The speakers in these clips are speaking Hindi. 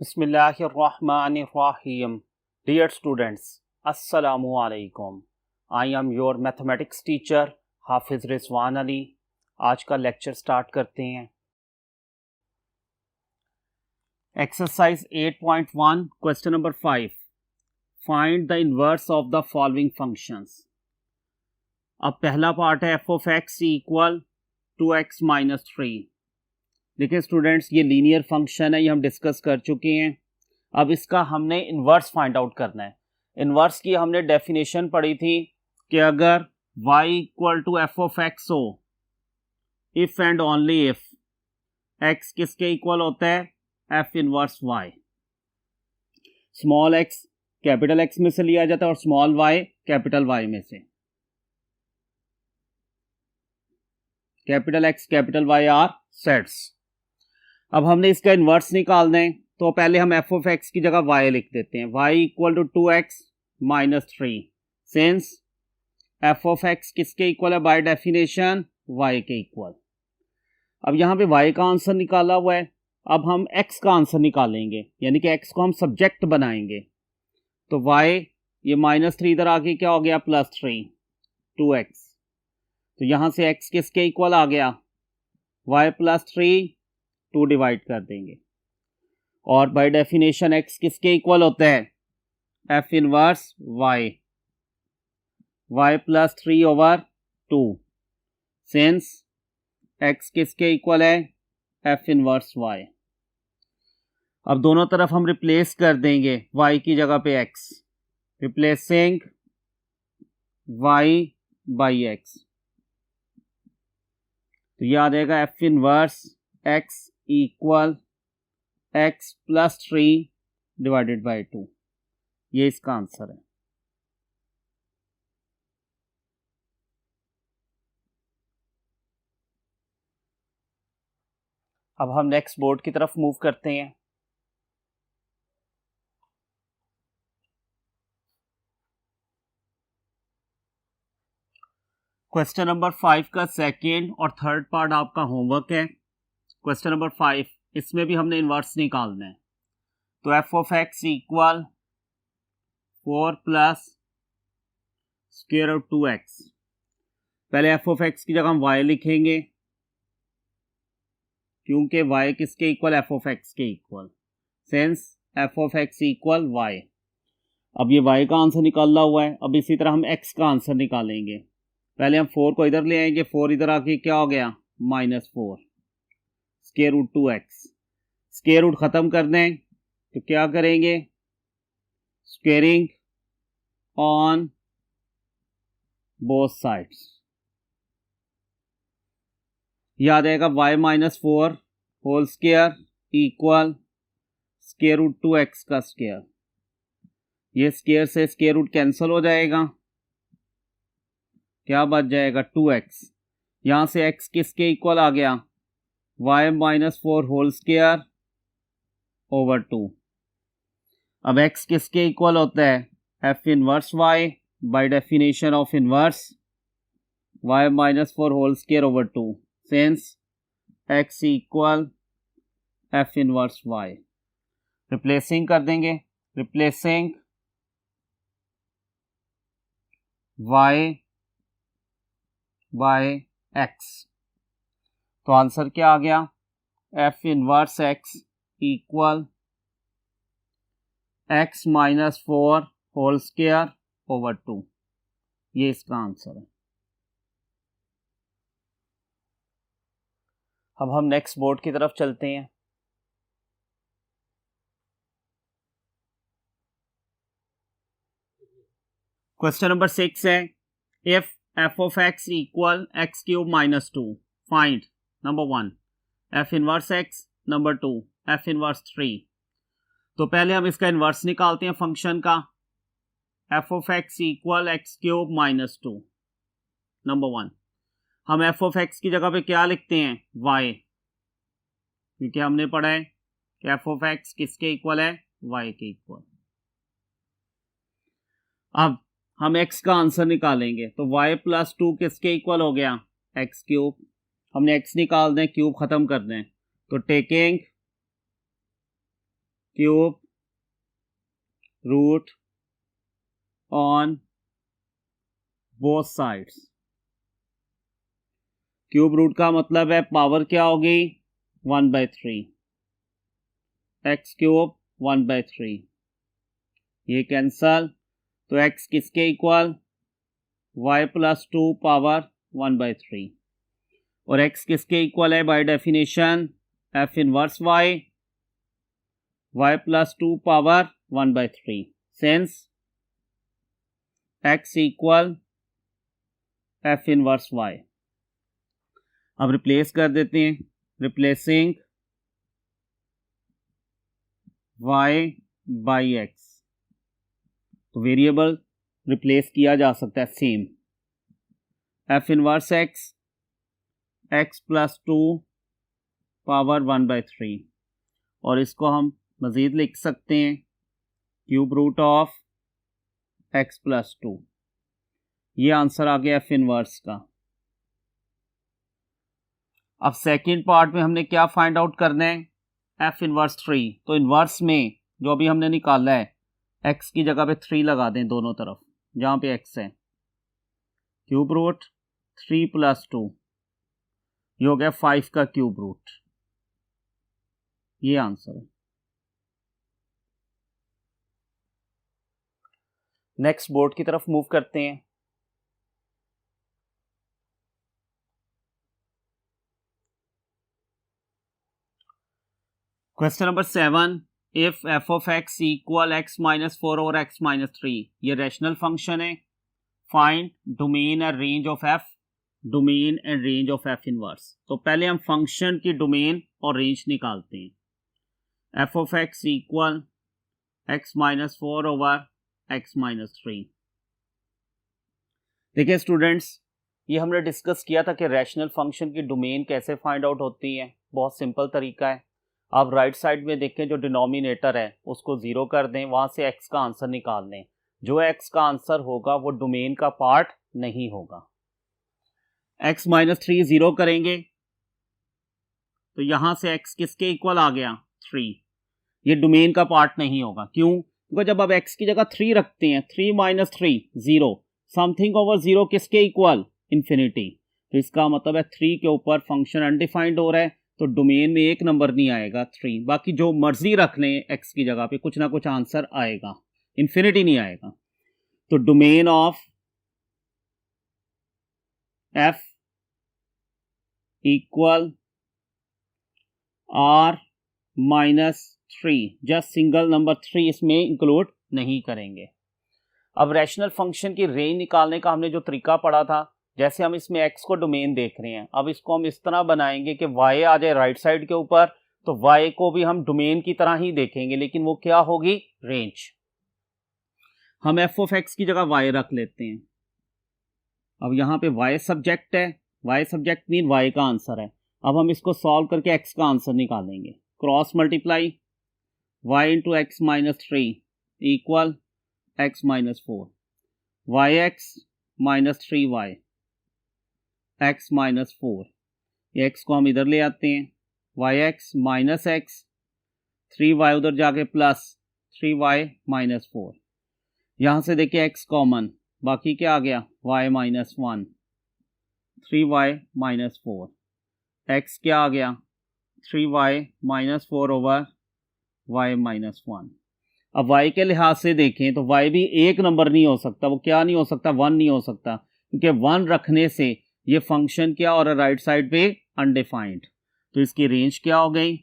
Bismillahirrahmanirrahim. Dear students, Assalamu alaikum. I am your mathematics teacher हाफिज रिजवान अली. आज का लेक्चर स्टार्ट करते हैं. Exercise 8.1 question number 5. Find the inverse of the following functions. अब पहला पार्ट है F of x equal 2x minus 3. देखिए स्टूडेंट्स, ये लीनियर फंक्शन है, ये हम डिस्कस कर चुके हैं. अब इसका हमने इन्वर्स फाइंड आउट करना है. इन्वर्स की हमने डेफिनेशन पढ़ी थी कि अगर y equal to F of X हो, if and only if x किसके इक्वल होता है, F inverse y. Small x capital x में से लिया जाता है और स्मॉल y कैपिटल y में से. Capital x capital y are sets. अब हमने इसका इन्वर्स निकालना है, तो पहले हम एफ ऑफ एक्स की जगह y लिख देते हैं. y equal to 2x minus 3. Since f of x किसके इक्वल है, बाय डेफिनेशन y के इक्वल. अब यहाँ पे y का आंसर निकाला हुआ है. अब हम x का आंसर निकालेंगे, यानी कि x को हम सब्जेक्ट बनाएंगे. तो y ये माइनस 3 इधर आके क्या हो गया, प्लस 3 2x. तो यहाँ से x किसके इक्वल आ गया, y प्लस 3 2 डिवाइड कर देंगे. और बाय डेफिनेशन x किसके इक्वल होता है, f inverse y. y plus 3 over 2. Since x किसके इक्वल है, f इनवर्स y. अब दोनों तरफ हम रिप्लेस कर देंगे, y की जगह पे x. Replacing y by x. तो ये आ जाएगा f inverse x equal x plus 3 divided by 2. ये इसका आंसर है. अब हम नेक्स्ट बोर्ड की तरफ मूव करते हैं. क्वेश्चन नंबर 5 का सेकेंड और थर्ड पार्ट आपका होमवर्क है. क्वेश्चन नंबर 5, इसमें भी हमने इन्वर्स निकालना है. तो f of x equal 4 plus square root 2x. पहले एफ ऑफ एक्स की जगह हम y लिखेंगे, क्योंकि y किसके इक्वल, एफ ऑफ एक्स के equal. Since f of x equal y. अब ये y का आंसर निकाला हुआ है. अब इसी तरह हम x का आंसर निकालेंगे. पहले हम 4 को इधर ले आएंगे, 4 इधर आके क्या हो गया, minus 4 square root 2x. Square root खत्म कर दें तो क्या करेंगे, स्क्वेयरिंग ऑन बोथ साइड्स. याद आएगा y minus 4 whole square equal square root 2x का स्क्वायर. ये स्क्वायर से स्क्वायर रूट कैंसिल हो जाएगा, क्या बच जाएगा 2x. यहां से x किसके इक्वल आ गया, y minus 4 whole square over 2. अब x किसके इक्वल होता है, f inverse y. By definition of inverse y minus 4 whole square over 2. Since x equal f inverse y. Replacing कर देंगे, रिप्लेसिंग y बाय x. तो आंसर क्या आ गया, f inverse x equal x minus 4 whole square over 2. ये इसका आंसर है. अब हम नेक्स्ट बोर्ड की तरफ चलते हैं. क्वेश्चन नंबर 6 है, if f of x equal x cube minus 2, find number 1 f inverse x, number 2 f inverse 3. तो पहले हम इसका इन्वर्स निकालते हैं फंक्शन का. f of x equal x cube minus 2. Number 1, हम f ऑफ x की जगह पे क्या लिखते हैं, y, क्योंकि हमने पढ़ा है कि f ऑफ x किसके इक्वल है, y के इक्वल. अब हम x का आंसर निकालेंगे, तो y प्लस 2 किसके इक्वल हो गया, x क्यूब. हमने x निकाल दें, क्यूब खत्म कर दें. तो taking cube root on both sides. Cube root का मतलब है पावर क्या होगी 1/3, एक्स क्यूब 1/3, ये कैंसल, तो x किसके इक्वल y+2 पावर 1/3 और x किसके इक्वल है by definition f inverse y+2 power 1/3 since x equal f inverse y। अब रिप्लेस कर देते हैं, रिप्लेसिंग y बाई x, तो वेरिएबल रिप्लेस किया जा सकता है same, f inverse x+2 power 1/3 और इसको हम मज़ीद लिख सकते हैं क्यूब रूट ऑफ x+2। ये आंसर आ गया f इनवर्स का। अब सेकंड पार्ट में हमने क्या फाइंड आउट करना है f इनवर्स 3, तो इनवर्स में जो अभी हमने निकाला है x की जगह पे 3 लगा दें दोनों तरफ जहां पे x है, क्यूब रूट 3+2, ये हो गया 5 का क्यूब रूट, ये आंसर है। नेक्स्ट बोर्ड की तरफ मूव करते हैं। Question number 7, if f of x equal x-4 और x-3, ये रैशनल फंक्शन है, find domain and range of f, domain and range of f inverse. तो पहले हम फंक्शन की डोमेन और रेंज निकालते हैं। f of x equal x-4 over x-3। देखिए स्टूडेंट्स, ये हमने डिस्कस किया था कि रैशनल फंक्शन की डोमेन कैसे फाइंड आउट होती है। बहुत सिंपल तरीका है, आप राइट साइड में देखें जो डिनोमिनेटर है उसको 0 कर दें, वहां से x का आंसर निकाल दें, जो x का आंसर होगा वो डोमेन का पार्ट नहीं होगा। x-3 0 करेंगे तो यहां से x किसके इक्वल आ गया 3, ये डोमेन का पार्ट नहीं होगा। क्यों? क्योंकि जब आप x की जगह 3 रखते हैं, 3 - 3 0, समथिंग ओवर 0 किसके इक्वल इन्फिनिटी, तो इसका मतलब है 3 के ऊपर फंक्शन अनडिफाइंड हो रहा है, तो डोमेन में एक नंबर नहीं आएगा 3, बाकी जो मर्जी रख लें x की जगह पे कुछ ना कुछ आंसर आएगा, इन्फिनिटी नहीं आएगा। तो domain of f equal r-3, just single number 3 इसमें इंक्लूड नहीं करेंगे। अब रैशनल फंक्शन की रेंज निकालने का हमने जो तरीका पढ़ा था, जैसे हम इसमें x को डोमेन देख रहे हैं, अब इसको हम इस तरह बनाएंगे कि y आ जाए राइट साइड के ऊपर, तो y को भी हम डोमेन की तरह ही देखेंगे, लेकिन वो क्या होगी रेंज। हम f ऑफ x की जगह y रख लेते हैं। अब यहाँ पे y सब्जेक्ट है, y सब्जेक्ट मीन y का आंसर है। अब हम इसको सॉल्व करके x का आंसर निकालेंगे। Cross multiply y into x-3 equal x-4, yx -3y x-4, ये x को हम इधर ले आते हैं, yx माइनस एक्स, 3y उधर जाके प्लस 3y -4, यहाँ से देखिए x कॉमन, बाकी क्या आ गया y -1, 3y -4, x क्या आ गया 3y -4 ओवर y -1। अब y के लिहाज से देखें तो y भी एक नंबर नहीं हो सकता, वो क्या नहीं हो सकता 1 नहीं हो सकता, क्योंकि 1 रखने से ये फंक्शन क्या और राइट साइड पे अनडिफाइंड, तो इसकी रेंज क्या हो गई,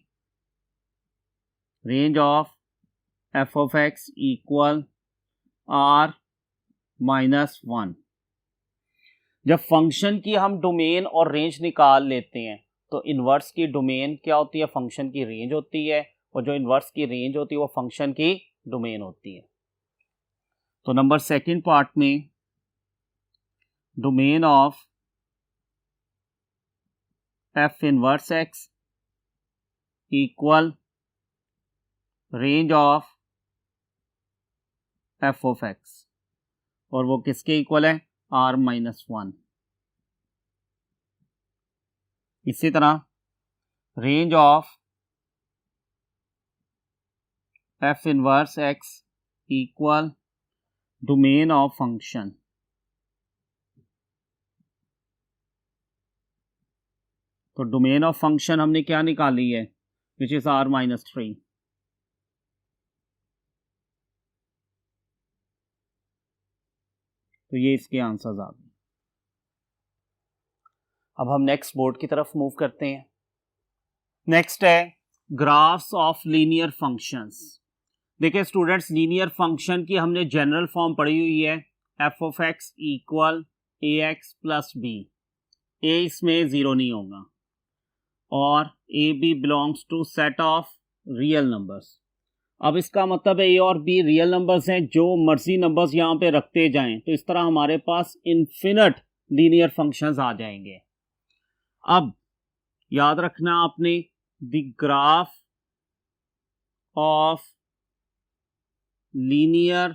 range of f of x equal r-1। जब फंक्शन की हम डोमेन और रेंज निकाल लेते हैं तो इनवर्स की डोमेन क्या होती है, फंक्शन की रेंज होती है, और जो इनवर्स की रेंज होती है वो फंक्शन की डोमेन होती है। तो नंबर सेकंड पार्ट में domain of f inverse x equal range of f of x, और वो किसके इक्वल है r-1। इसी तरह range of F inverse x equal domain of function. तो डोमेन ऑफ फंक्शन हमने क्या निकाली है, विच इज r-3। तो ये इसके आंसर्स आ गए। अब हम नेक्स्ट बोर्ड की तरफ मूव करते हैं। नेक्स्ट है ग्राफ्स ऑफ लीनियर फंक्शंस। देखिए स्टूडेंट्स, लीनियर फंक्शन की हमने जनरल फॉर्म पढ़ी हुई है, F of x equal A X plus B. A इसमें ज़ीरो नहीं होगा और A B belongs to set of real numbers. अब इसका मतलब है ए और बी रियल नंबर्स हैं, जो मर्जी नंबर्स यहाँ पे रखते जाएं तो इस तरह हमारे पास इन्फिनिट लीनियर फंक्शंस आ जाएंगे। अब याद रखना आपने, the graph of linear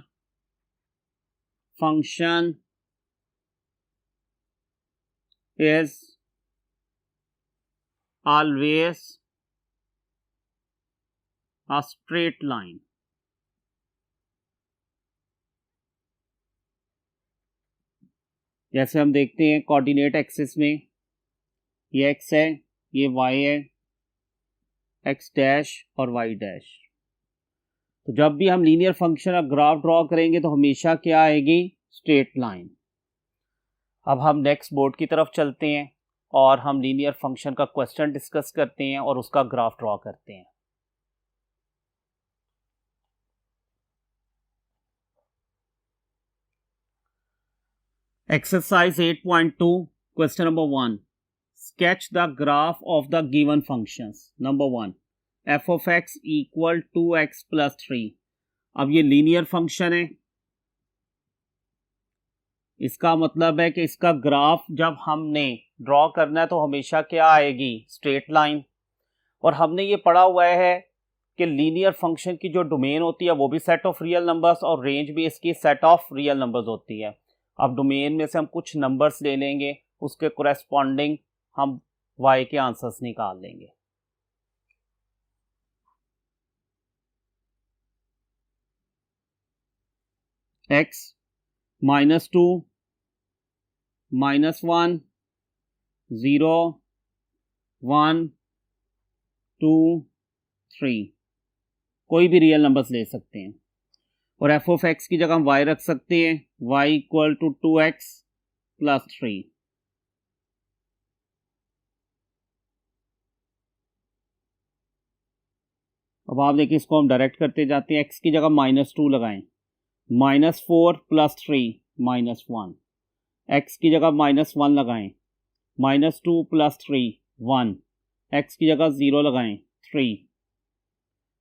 function is always a straight line। जैसे हम देखते हैं कोऑर्डिनेट एक्सिस में ये x है, ये y है, x डैश और y डैश। तो जब भी हम लीनियर फंक्शन का ग्राफ ड्रॉ करेंगे तो हमेशा क्या आएगी, स्ट्रेट लाइन। अब हम नेक्स्ट बोर्ड की तरफ चलते हैं और हम लीनियर फंक्शन का क्वेश्चन डिस्कस करते हैं और उसका ग्राफ ड्रॉ करते हैं। Exercise 8.2, question number 1. Sketch the graph of the given functions. Number 1, f of x equal 2x plus 3. अब ये लीनियर फंक्शन है, इसका मतलब है कि इसका ग्राफ जब हमने ड्रॉ करना है तो हमेशा क्या आएगी, स्ट्रेट लाइन। और हमने ये पढ़ा हुआ है कि लीनियर फंक्शन की जो डोमेन होती है वो भी सेट ऑफ रियल नंबर्स और रेंज भी इसकी सेट ऑफ रियल नंबर्स होती है। अब डोमेन में से हम कुछ नंबर्स ले लेंगे, उसके कोरेस्पॉन्डिंग हम y के आंसर्स निकाल लेंगे। x -2 -1 0 1 2 3 कोई भी रियल नंबर्स ले सकते हैं और एफ ऑफ एक्स की जगह हम y रख सकते हैं, y equal to 2x plus 3। अब आप देखिए इसको हम डायरेक्ट करते जाते हैं, x की जगह -2 लगाएं, -4 प्लस 3 -1, x की जगह -1 लगाएं, -2 प्लस 3 1, x की जगह 0 लगाएं 3,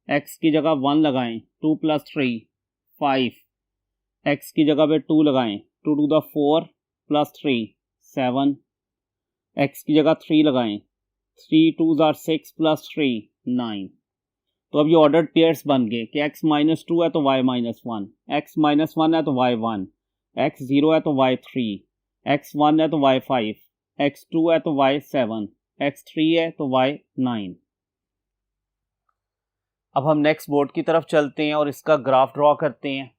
x की जगह 1 लगाएं 2 प्लस 3 5, x की जगह पे 2 लगाएं 2 टू द 4 प्लस 3 7, x की जगह 3 लगाएं 3 2 आर 6 प्लस 3 9। तो अब ये ऑर्डर्ड पेयर्स बन गए कि x -2 है तो y -1, x -1 है तो y 1, x 0 है तो y 3, x 1 है तो y 5, x 2 है तो y 7, x 3 है तो y 9। अब हम नेक्स्ट बोर्ड की तरफ चलते हैं और इसका ग्राफ ड्रॉ करते हैं।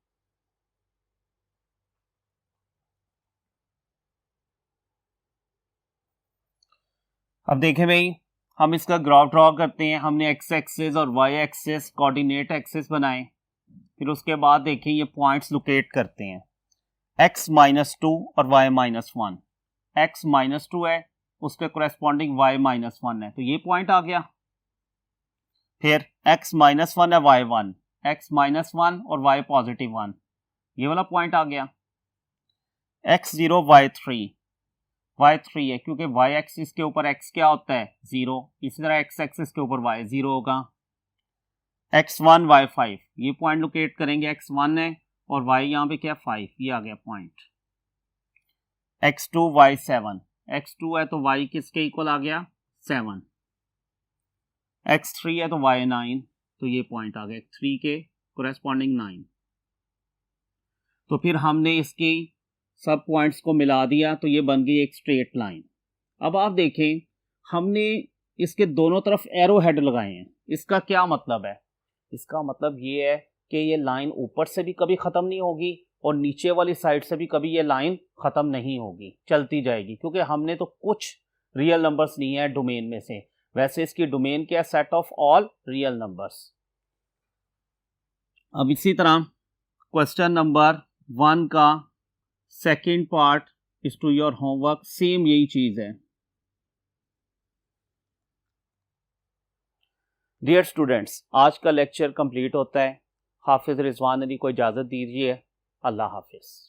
अब देखें भाई, हम इसका ग्राफ ड्रॉ करते हैं। हमने x एक्सिस और y एक्सिस कोऑर्डिनेट एक्सिस बनाए, फिर उसके बाद देखें ये पॉइंट्स लोकेट करते हैं, x -2 और y -1। x -2 है, उसके कोरेस्पॉन्डिंग y -1 है, तो ये पॉइंट आ गया। फिर x -1 है y 1, x -1 और y +1, ये वाला पॉइंट आ गया। x 0 y 3, y 3 है क्योंकि y एक्सिस के ऊपर x क्या होता है, 0, इसी तरह x एक्सिस के ऊपर y 0 होगा। x 1 y 5, ये पॉइंट लोकेट करेंगे, x 1 है और y यहाँ पे क्या 5, ये आ गया पॉइंट। x 2 y 7, x 2 है तो y किसके इक्वल आ गया, 7, x 3 है तो y 9, तो ये पॉइंट आ गया 3 के कोरेस्पॉन्डिंग 9। तो फिर हमने इसकी सब पॉइंट्स को मिला दिया तो ये बन गई एक स्ट्रेट लाइन। अब आप देखें हमने इसके दोनों तरफ एरो हेड लगाए हैं, इसका क्या मतलब है, इसका मतलब ये है कि ये लाइन ऊपर से भी कभी ख़त्म नहीं होगी और नीचे वाली साइड से भी कभी ये लाइन ख़त्म नहीं होगी, चलती जाएगी, क्योंकि हमने तो कुछ रियल नंबर्स नहीं है डोमेन में से। वैसे इसकी डोमेन क्या है, set of all real numbers. अब इसी तरह क्वेश्चन नंबर 1 का second part is to your homework, same यही चीज़ है। डियर स्टूडेंट्स, आज का लेक्चर कंप्लीट होता है। हाफिज़ रिजवान अली को इजाज़त दीजिए। अल्लाह हाफिज़।